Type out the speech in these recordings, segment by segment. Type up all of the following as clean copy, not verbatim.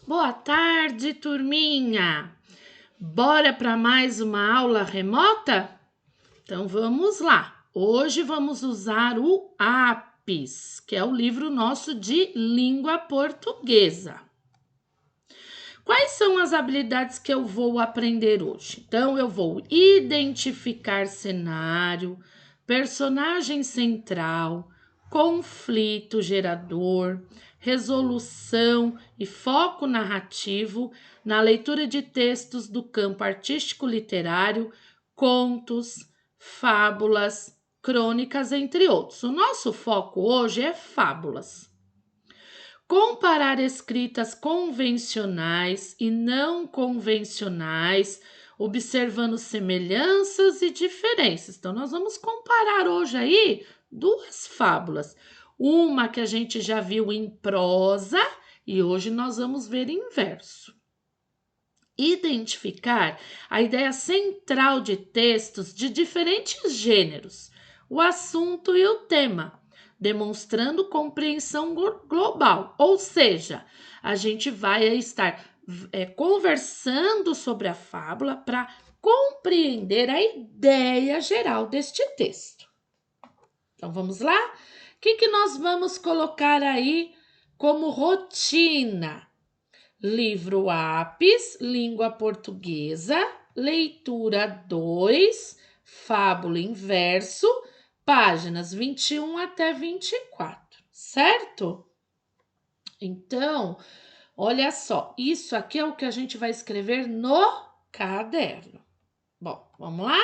Boa tarde, turminha! Bora para mais uma aula remota? Então vamos lá! Hoje vamos usar o APES, que é o livro nosso de língua portuguesa. Quais são as habilidades que eu vou aprender hoje? Então, eu vou identificar cenário, personagem central, conflito gerador, resolução e foco narrativo na leitura de textos do campo artístico literário, contos, fábulas, crônicas, entre outros. O nosso foco hoje é fábulas. Comparar escritas convencionais e não convencionais, observando semelhanças e diferenças. Então, nós vamos comparar hoje aí duas fábulas. Uma que a gente já viu em prosa e hoje nós vamos ver em verso. Identificar a ideia central de textos de diferentes gêneros, o assunto e o tema, demonstrando compreensão global, ou seja, a gente vai estar conversando sobre a fábula para compreender a ideia geral deste texto. Então vamos lá? O que nós vamos colocar aí como rotina? Livro APES, língua portuguesa, leitura 2, fábula em verso, páginas 21 até 24, certo? Então, olha só, isso aqui é o que a gente vai escrever no caderno. Bom, vamos lá?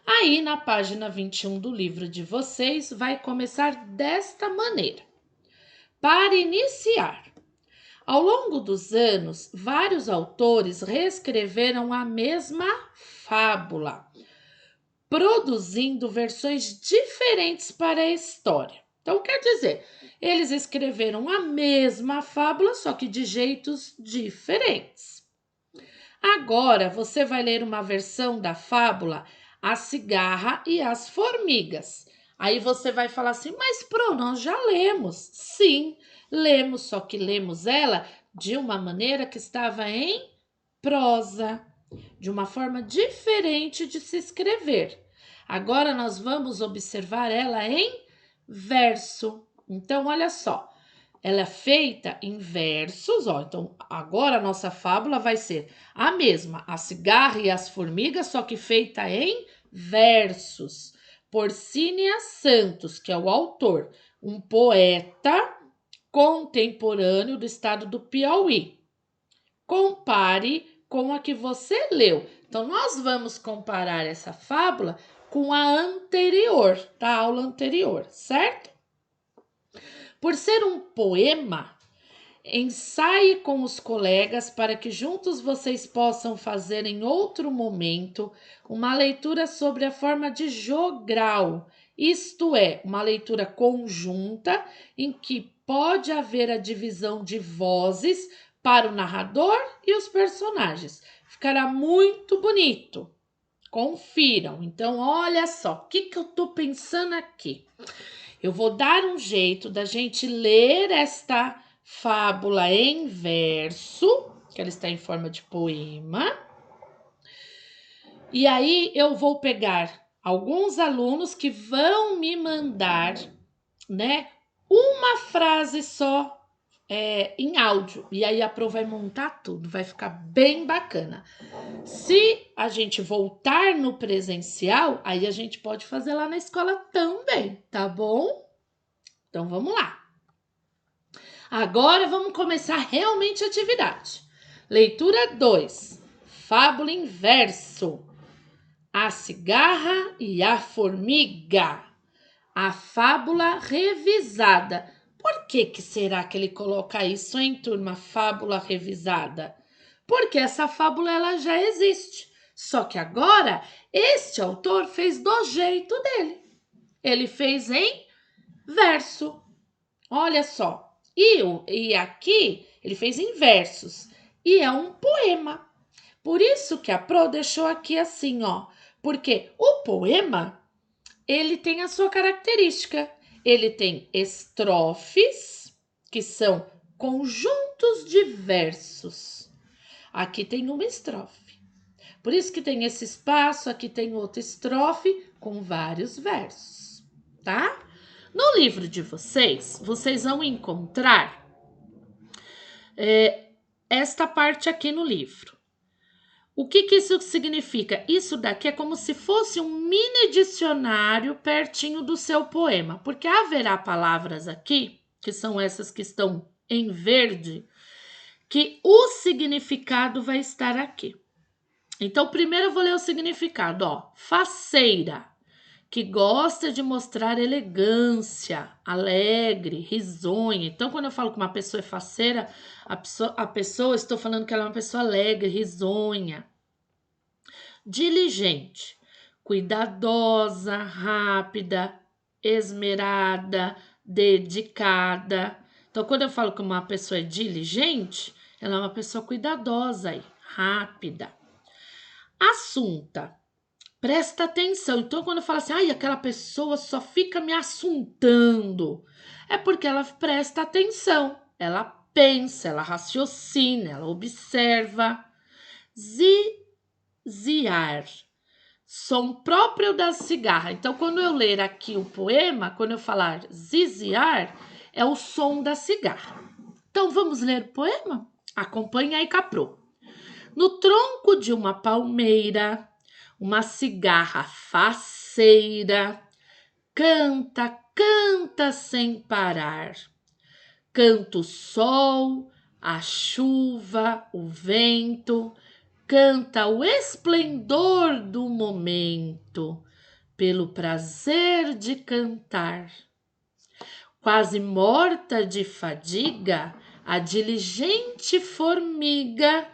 Aí, na página 21 do livro de vocês, vai começar desta maneira. Para iniciar, ao longo dos anos, vários autores reescreveram a mesma fábula, produzindo versões diferentes para a história. Então, quer dizer, eles escreveram a mesma fábula, só que de jeitos diferentes. Agora, você vai ler uma versão da fábula A Cigarra e as Formigas. Aí você vai falar assim, mas nós já lemos. Sim, lemos, só que lemos ela de uma maneira que estava em prosa, de uma forma diferente de se escrever. Agora nós vamos observar ela em verso. Então, olha só, ela é feita em versos, ó. Então, agora a nossa fábula vai ser a mesma, a cigarra e as formigas, só que feita em versos. Porcínia Santos, que é o autor, um poeta contemporâneo do estado do Piauí. Compare com a que você leu. Então, nós vamos comparar essa fábula com a anterior, da aula anterior, certo? Por ser um poema, ensaie com os colegas para que juntos vocês possam fazer em outro momento uma leitura sobre a forma de jogral, isto é, uma leitura conjunta em que pode haver a divisão de vozes para o narrador e os personagens. Ficará muito bonito. Confiram. Então, olha só, o que eu estou pensando aqui? Eu vou dar um jeito da gente ler esta fábula em verso, que ela está em forma de poema. E aí eu vou pegar alguns alunos que vão me mandar, né, uma frase só em áudio. E aí a Pro vai montar tudo, vai ficar bem bacana. Se a gente voltar no presencial, aí a gente pode fazer lá na escola também, tá bom? Então vamos lá. Agora vamos começar realmente a atividade. Leitura 2. Fábula em verso. A cigarra e a formiga. A fábula revisada. Por que será que ele coloca isso, hein, turma? Fábula revisada. Porque essa fábula ela já existe. Só que agora este autor fez do jeito dele. Ele fez em verso. Olha só. E aqui ele fez em versos. E é um poema. Por isso que a Pro deixou aqui assim, ó. Porque o poema, ele tem a sua característica. Ele tem estrofes, que são conjuntos de versos. Aqui tem uma estrofe. Por isso que tem esse espaço, aqui tem outra estrofe com vários versos, tá? No livro de vocês, vocês vão encontrar esta parte aqui no livro. O que isso significa? Isso daqui é como se fosse um mini dicionário pertinho do seu poema, porque haverá palavras aqui, que são essas que estão em verde, que o significado vai estar aqui. Então, primeiro eu vou ler o significado, ó. Faceira, que gosta de mostrar elegância, alegre, risonha. Então, quando eu falo que uma pessoa é faceira, a pessoa, estou falando que ela é uma pessoa alegre, risonha. Diligente, cuidadosa, rápida, esmerada, dedicada. Então, quando eu falo que uma pessoa é diligente, ela é uma pessoa cuidadosa e rápida. Assunta, presta atenção. Então, quando eu falo assim, aquela pessoa só fica me assuntando, é porque ela presta atenção, ela pensa, ela raciocina, ela observa. Ziar, som próprio da cigarra. Então, quando eu ler aqui o poema, quando eu falar ziziar, é o som da cigarra. Então, vamos ler o poema? Acompanhe aí, Caprô. No tronco de uma palmeira, uma cigarra faceira canta, canta sem parar. Canta o sol, a chuva, o vento, canta o esplendor do momento, pelo prazer de cantar. Quase morta de fadiga, a diligente formiga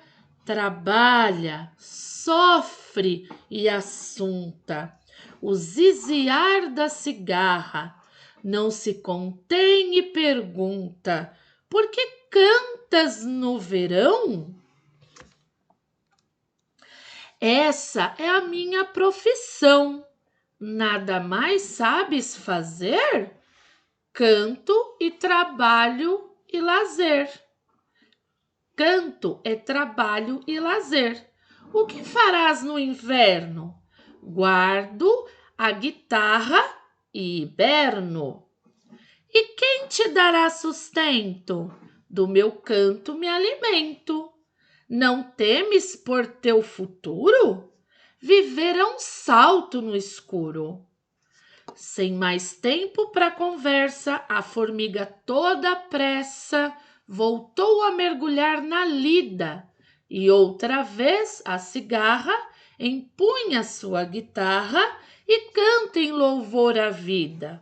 trabalha, sofre e assunta. O ziziar da cigarra não se contém e pergunta: por que cantas no verão? Essa é a minha profissão. Nada mais sabes fazer? Canto e trabalho e lazer. Canto é trabalho e lazer. O que farás no inverno? Guardo a guitarra e hiberno. E quem te dará sustento? Do meu canto me alimento. Não temes por teu futuro? Viver é um salto no escuro. Sem mais tempo para conversa, a formiga toda pressa voltou a mergulhar na lida e outra vez a cigarra empunha sua guitarra e canta em louvor à vida.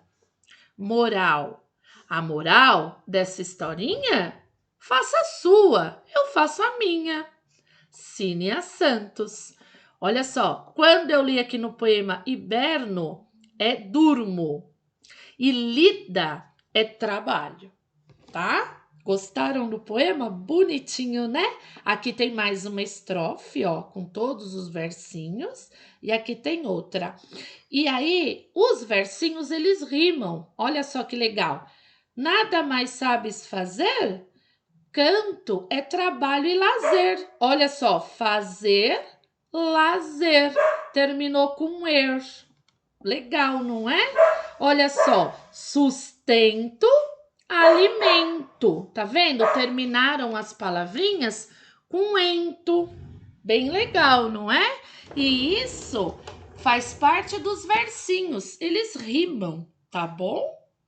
Moral. A moral dessa historinha? Faça a sua, eu faço a minha. Cínea Santos. Olha só, quando eu li aqui no poema hiberno, é durmo. E lida é trabalho, tá? Gostaram do poema? Bonitinho, né? Aqui tem mais uma estrofe, ó, com todos os versinhos. E aqui tem outra. E aí, os versinhos, eles rimam. Olha só que legal. Nada mais sabes fazer? Canto é trabalho e lazer. Olha só, fazer, lazer. Terminou com er. Legal, não é? Olha só, sustento, alimento. Tá vendo? Terminaram as palavrinhas com ento. Bem legal, não é? E isso faz parte dos versinhos. Eles rimam, tá bom?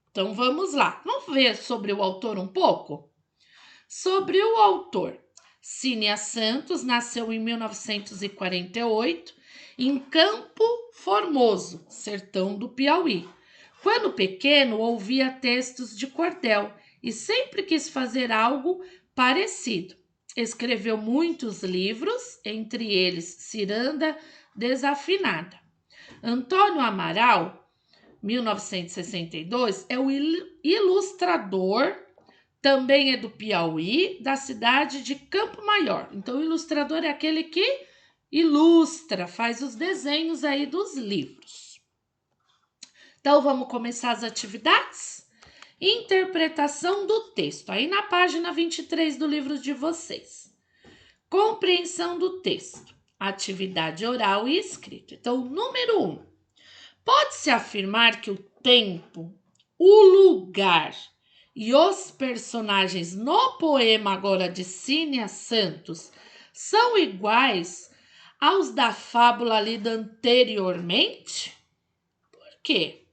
Então vamos lá. Vamos ver sobre o autor um pouco? Sobre o autor. Cínea Santos nasceu em 1948 em Campo Formoso, sertão do Piauí. Quando pequeno, ouvia textos de cordel e sempre quis fazer algo parecido. Escreveu muitos livros, entre eles Ciranda Desafinada. Antônio Amaral, 1962, é o ilustrador. Também é do Piauí, da cidade de Campo Maior. Então, o ilustrador é aquele que ilustra, faz os desenhos aí dos livros. Então, vamos começar as atividades? Interpretação do texto, aí na página 23 do livro de vocês. Compreensão do texto, atividade oral e escrita. Então, número 1. Pode-se afirmar que o tempo, o lugar e os personagens no poema agora de Cínia Santos são iguais aos da fábula lida anteriormente? Por quê?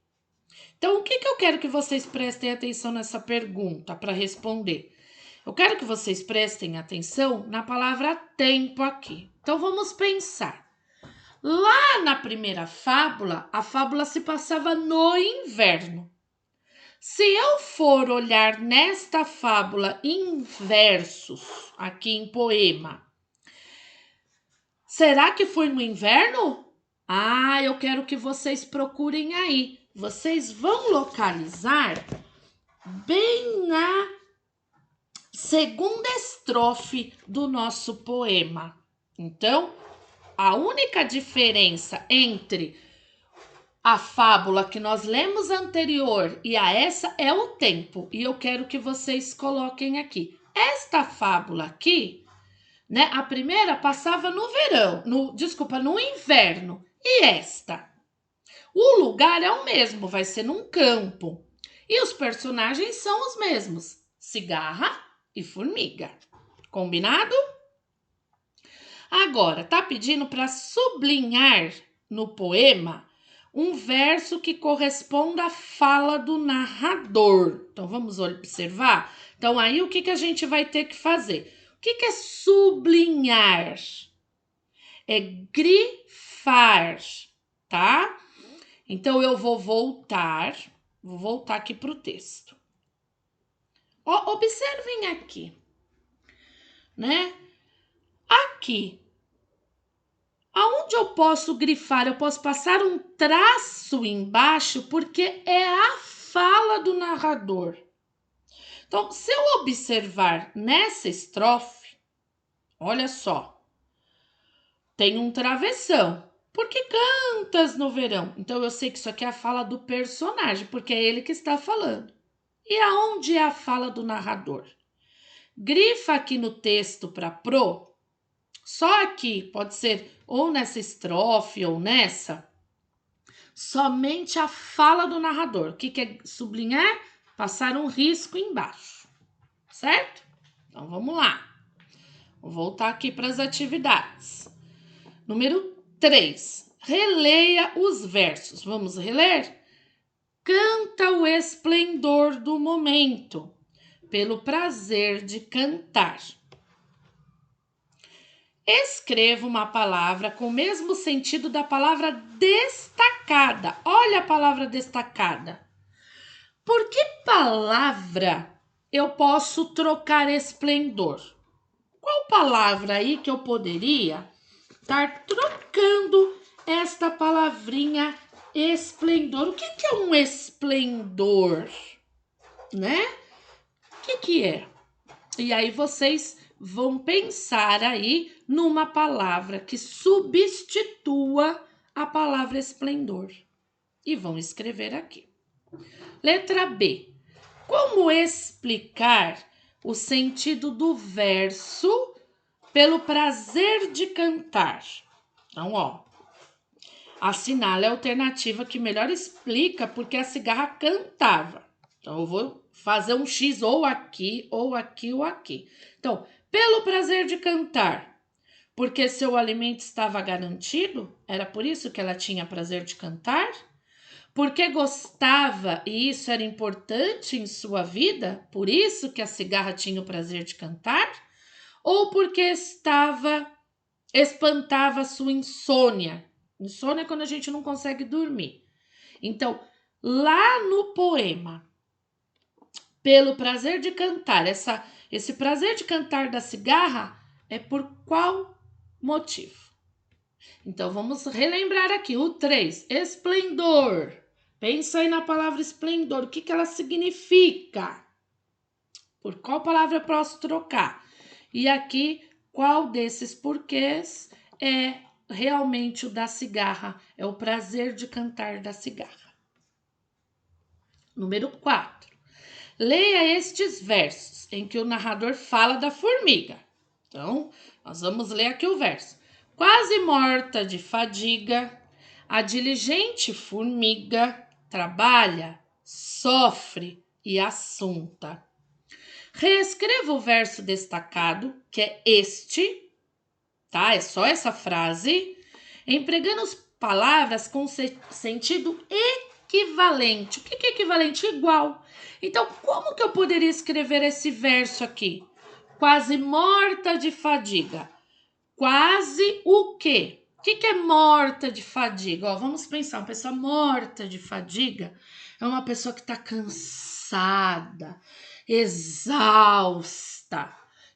Então, o que eu quero que vocês prestem atenção nessa pergunta para responder? Eu quero que vocês prestem atenção na palavra tempo aqui. Então, vamos pensar. Lá na primeira fábula, a fábula se passava no inverno. Se eu for olhar nesta fábula em versos, aqui em poema, será que foi no inverno? Eu quero que vocês procurem aí. Vocês vão localizar bem na segunda estrofe do nosso poema. Então, a única diferença entre a fábula que nós lemos anterior e a essa é o tempo. E eu quero que vocês coloquem aqui. Esta fábula aqui, né? A primeira passava no verão, no inverno. E esta? O lugar é o mesmo, vai ser num campo. E os personagens são os mesmos: cigarra e formiga. Combinado? Agora, tá pedindo para sublinhar no poema um verso que corresponda à fala do narrador. Então, vamos observar? Então, aí o que a gente vai ter que fazer? O que é sublinhar? É grifar, tá? Então, eu vou voltar aqui para o texto. Observem aqui, né? Aqui, aonde eu posso grifar? Eu posso passar um traço embaixo porque é a fala do narrador. Então, se eu observar nessa estrofe, olha só, tem um travessão. Porque cantas no verão? Então, eu sei que isso aqui é a fala do personagem, porque é ele que está falando. E aonde é a fala do narrador? Grifa aqui no texto para pro. Só aqui, pode ser ou nessa estrofe ou nessa, somente a fala do narrador. O que é sublinhar? Passar um risco embaixo, certo? Então, vamos lá. Vou voltar aqui para as atividades. Número 3. Releia os versos. Vamos reler? Canta o esplendor do momento, pelo prazer de cantar. Escreva uma palavra com o mesmo sentido da palavra destacada. Olha a palavra destacada. Por que palavra eu posso trocar esplendor? Qual palavra aí que eu poderia estar trocando esta palavrinha esplendor? O que é um esplendor, né? O que é? E aí vocês vão pensar aí numa palavra que substitua a palavra esplendor. E vão escrever aqui. Letra B. Como explicar o sentido do verso pelo prazer de cantar? Então, assinale a alternativa que melhor explica porque a cigarra cantava. Então, eu vou fazer um X ou aqui, ou aqui, ou aqui. Então, pelo prazer de cantar, porque seu alimento estava garantido, era por isso que ela tinha prazer de cantar? Porque gostava e isso era importante em sua vida, por isso que a cigarra tinha o prazer de cantar? Ou porque espantava a sua insônia? Insônia é quando a gente não consegue dormir. Então, lá no poema, pelo prazer de cantar, esse prazer de cantar da cigarra é por qual motivo? Então, vamos relembrar aqui o 3, esplendor. Pensa aí na palavra esplendor, o que ela significa? Por qual palavra eu posso trocar? E aqui, qual desses porquês é realmente o da cigarra? É o prazer de cantar da cigarra. Número 4. Leia estes versos em que o narrador fala da formiga. Então, nós vamos ler aqui o verso. Quase morta de fadiga, a diligente formiga trabalha, sofre e assunta. Reescreva o verso destacado, que é este, tá? É só essa frase, empregando as palavras com sentido equivalente. O que é equivalente? Igual. Então, como que eu poderia escrever esse verso aqui? Quase morta de fadiga. Quase o quê? O que é morta de fadiga? Ó, vamos pensar, uma pessoa morta de fadiga é uma pessoa que está cansada, exausta.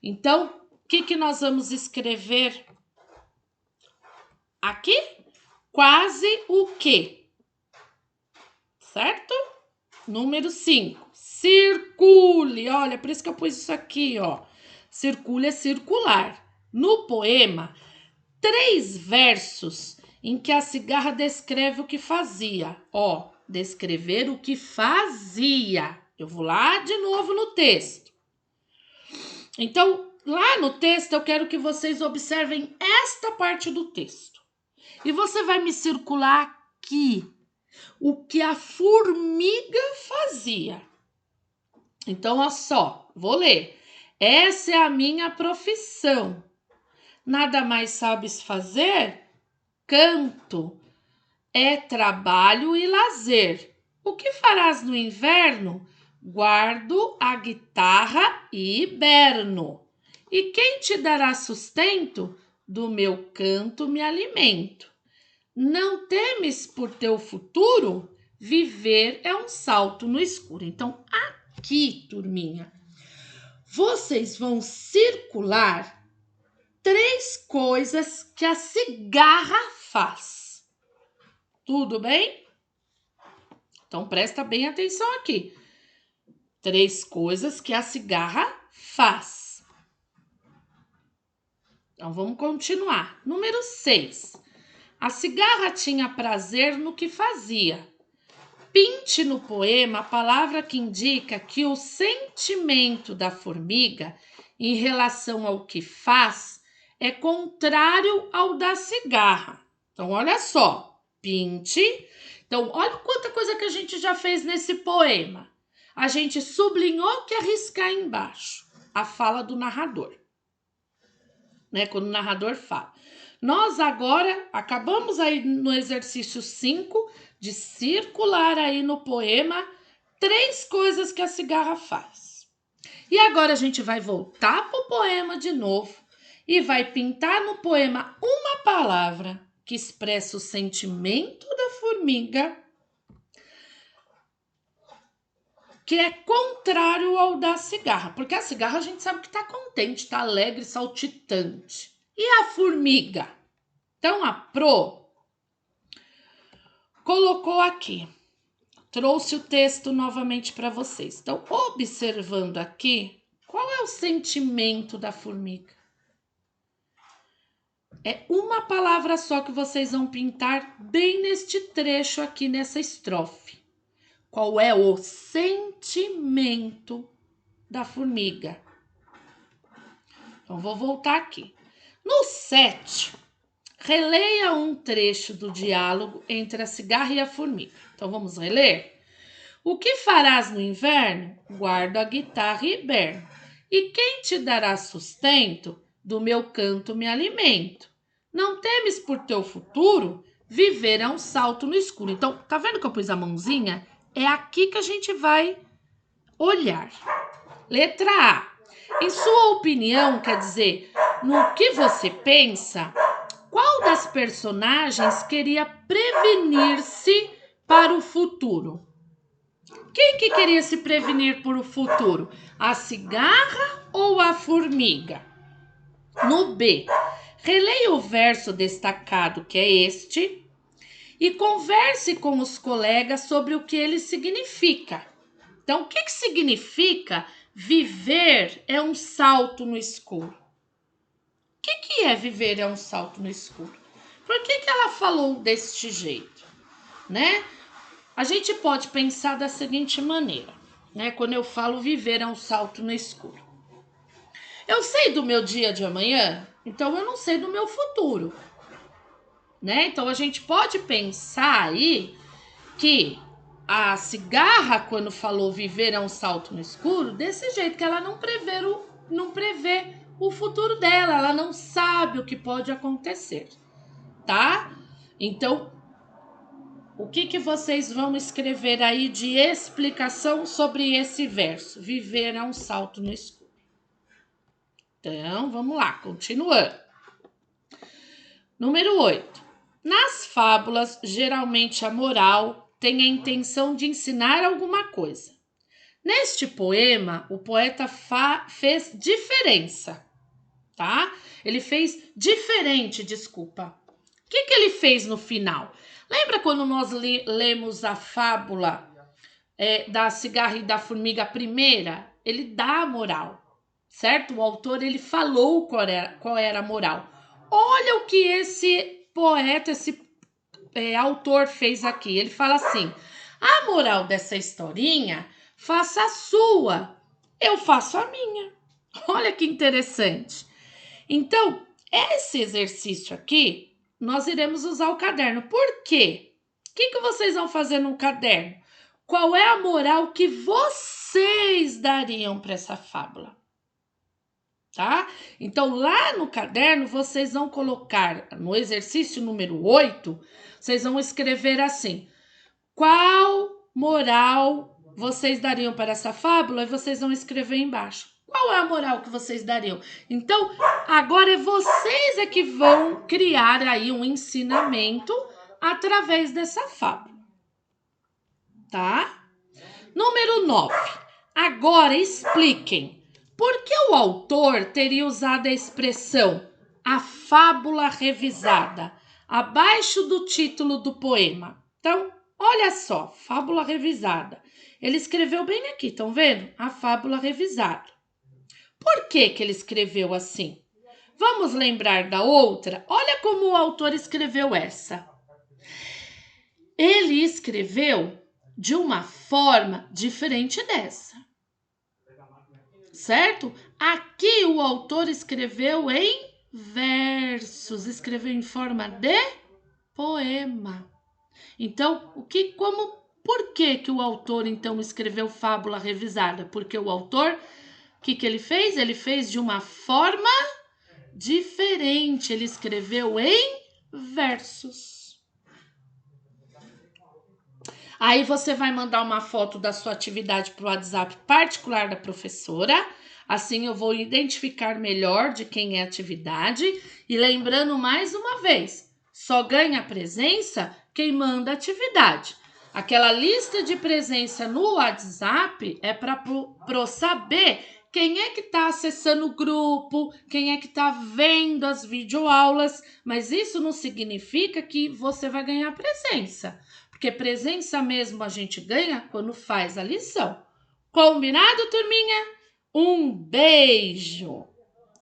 Então, o que nós vamos escrever aqui? Quase o quê? Certo? Número 5. Circule. Olha, por isso que eu pus isso aqui, ó. Circule é circular. No poema, 3 versos em que a cigarra descreve o que fazia. Ó, descrever o que fazia. Eu vou lá de novo no texto. Então, lá no texto, eu quero que vocês observem esta parte do texto. E você vai me circular aqui o que a formiga fazia. Então, olha só, vou ler. Essa é a minha profissão. Nada mais sabes fazer? Canto. É trabalho e lazer. O que farás no inverno? Guardo a guitarra e hiberno. E quem te dará sustento? Do meu canto me alimento. Não temes por teu futuro? Viver é um salto no escuro. Então, aqui, turminha, vocês vão circular 3 coisas que a cigarra faz. Tudo bem? Então, presta bem atenção aqui. 3 coisas que a cigarra faz. Então, vamos continuar. Número 6. A cigarra tinha prazer no que fazia. Pinte no poema a palavra que indica que o sentimento da formiga em relação ao que faz é contrário ao da cigarra. Então, olha só. Pinte. Então, olha quanta coisa que a gente já fez nesse poema. A gente sublinhou que riscar embaixo a fala do narrador, né? Quando o narrador fala. Nós agora acabamos aí no exercício 5 de circular aí no poema 3 coisas que a cigarra faz. E agora a gente vai voltar para o poema de novo e vai pintar no poema uma palavra que expressa o sentimento da formiga, que é contrário ao da cigarra. Porque a cigarra a gente sabe que está contente, está alegre, saltitante. E a formiga? Então, a Pro colocou aqui. Trouxe o texto novamente para vocês. Então, observando aqui, qual é o sentimento da formiga? É uma palavra só que vocês vão pintar bem neste trecho aqui, nessa estrofe. Qual é o sentimento da formiga? Então, vou voltar aqui. No 7, releia um trecho do diálogo entre a cigarra e a formiga. Então, vamos reler? O que farás no inverno? Guardo a guitarra e hiberno. E quem te dará sustento? Do meu canto me alimento. Não temes por teu futuro? Viver é um salto no escuro. Então, tá vendo que eu pus a mãozinha? É aqui que a gente vai olhar. Letra A. Em sua opinião, quer dizer, no que você pensa, qual das personagens queria prevenir-se para o futuro? Quem que queria se prevenir para o futuro? A cigarra ou a formiga? No B, releia o verso destacado, que é este, e converse com os colegas sobre o que ele significa. Então, o que significa viver é um salto no escuro? O que é viver é um salto no escuro? Por que ela falou deste jeito, né? A gente pode pensar da seguinte maneira. né? Quando eu falo viver é um salto no escuro. Eu sei do meu dia de amanhã, então eu não sei do meu futuro, né? Então a gente pode pensar aí que a cigarra, quando falou viver é um salto no escuro, desse jeito que ela não prevê o futuro dela, ela não sabe o que pode acontecer, tá? Então, o que vocês vão escrever aí de explicação sobre esse verso? Viver é um salto no escuro. Então, vamos lá, continuando. Número 8. Nas fábulas, geralmente a moral tem a intenção de ensinar alguma coisa. Neste poema, o poeta fez diferença, tá? Ele fez diferente, desculpa. O que ele fez no final? Lembra quando nós lemos a fábula da cigarra e da formiga primeira? Ele dá a moral, certo? O autor ele falou qual era a moral. Olha o que esse poeta, esse autor fez aqui. Ele fala assim: a moral dessa historinha, faça a sua, eu faço a minha. Olha que interessante. Então, esse exercício aqui, nós iremos usar o caderno. Por quê? O que vocês vão fazer no caderno? Qual é a moral que vocês dariam para essa fábula? Tá? Então, lá no caderno, vocês vão colocar, no exercício número 8, vocês vão escrever assim: qual moral vocês dariam para essa fábula? E vocês vão escrever embaixo. Qual é a moral que vocês dariam? Então, agora vocês que vão criar aí um ensinamento através dessa fábula. Tá? Número 9. Agora expliquem. Por que o autor teria usado a expressão a fábula revisada abaixo do título do poema? Então, olha só, fábula revisada. Ele escreveu bem aqui, estão vendo? A fábula revisada. Por que ele escreveu assim? Vamos lembrar da outra? Olha como o autor escreveu essa. Ele escreveu de uma forma diferente dessa. Certo? Aqui o autor escreveu em versos, escreveu em forma de poema. Então, por que o autor então escreveu fábula revisada? Porque o autor, o que ele fez? Ele fez de uma forma diferente, ele escreveu em versos. Aí você vai mandar uma foto da sua atividade para o WhatsApp particular da professora. Assim eu vou identificar melhor de quem é a atividade. E lembrando mais uma vez, só ganha presença quem manda atividade. Aquela lista de presença no WhatsApp é para saber quem é que está acessando o grupo, quem é que está vendo as videoaulas. Mas isso não significa que você vai ganhar presença. Porque presença mesmo a gente ganha quando faz a lição. Combinado, turminha? Um beijo!